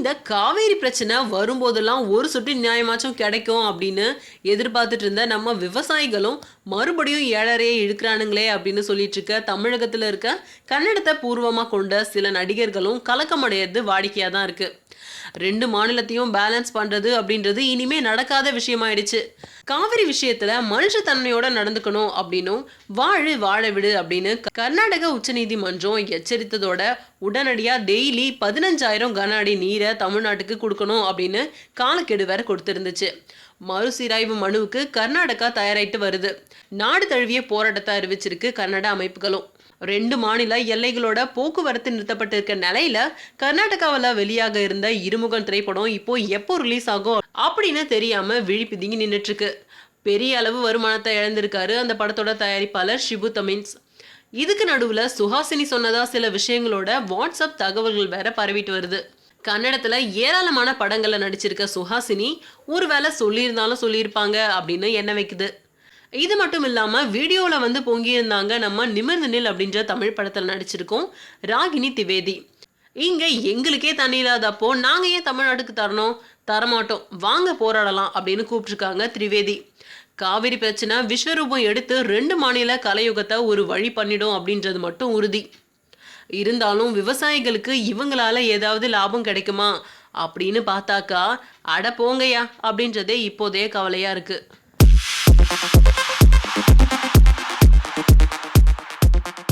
இந்த காவேரி பிரச்சனை வரும்போதெல்லாம் ஒரு சொட்டு நியாயமாச்சும் கிடைக்கும் அப்படின்னு எதிர்பார்த்துட்டு இருந்த நம்ம விவசாயிகளும் மறுபடியும் ஏழரையே இழுக்கிறானுங்களே அப்படின்னு சொல்லிட்டு இருக்க தமிழகத்துல இருக்க கன்னடத்தை பூர்வமா கொண்ட சில நடிகர்களும் கலக்கமடைகிறது வாடிக்கையா தான் இருக்கு. ரெண்டு மாநிலத்தையும் பேலன்ஸ் பண்றது அப்படின்றது இனிமே நடக்காத விஷயமாயிடுச்சு. காவிரி விஷயத்துல மனுஷத்தன்மையோட நடந்துக்கணும் அப்படின்னும் வாழ விடு அப்படின்னு கர்நாடக உச்சநீதிமன்றம் எச்சரித்ததோட உடனடியா டெய்லி 15,000 கன அடி நீரை தமிழ்நாட்டுக்கு கொடுக்கணும் அப்படின்னு காலக்கெடு வேற கொடுத்திருந்துச்சு. மறுசீராய்வு மனுவுக்கு கர்நாடகா தயாராயிட்டு வருது. நாடு தழுவிய போராட்டத்தை அறிவிச்சிருக்கு கன்னட அமைப்புகளும். ரெண்டு மாநில எல்லைகளோட போக்குவரத்து நிறுத்தப்பட்டு இருக்க நிலையில கர்நாடகாவில் வெளியாக இருந்த இருமுகன் திரைப்படம் இப்போ எப்போ ரிலீஸ் ஆகும் அப்படின்னு தெரியாம விழி பிதுங்கி நின்றுட்டு இருக்கு. பெரிய அளவு வருமானத்தை இழந்திருக்காரு அந்த படத்தோட தயாரிப்பாளர் ஷிபு தமின்ஸ். இதுக்கு நடுவுல சுஹாசினி சொன்னதா சில விஷயங்களோட வாட்ஸ்அப் தகவல்கள் வேற பரவிட்டு வருது. கன்னடத்துல ஏராளமான படங்கள்ல நடிச்சிருக்க சுஹாசினி ஒருவேளை சொல்லியிருந்தாலும் சொல்லியிருப்பாங்க அப்படின்னு என்ன வைக்குது. இது மட்டும் இல்லாம வீடியோல வந்து பொங்கி இருந்தாங்க நம்ம நிமிர்ந்து நில் அப்படின்ற தமிழ் படத்துல நடிச்சிருக்கோம் ராகினி திவேதி. இங்க எங்களுக்கே தண்ணி இல்லாதப்போ நாங்க ஏன் தமிழ்நாட்டுக்கு தரணும், தரமாட்டோம், வாங்க போராடலாம் அப்படின்னு கூப்பிட்டுருக்காங்க திரிவேதி. காவிரி பிரச்சனை விஸ்வரூபம் எடுத்து ரெண்டு மாநில கலையுகத்தை ஒரு வழி பண்ணிடும் அப்படின்றது மட்டும் உறுதி. இருந்தாலும் விவசாயிகளுக்கு இவங்களால ஏதாவது லாபம் கிடைக்குமா அப்படின்னு பார்த்தாக்கா அட போங்கயா அப்படின்றதே இப்போதே கவலையா இருக்கு.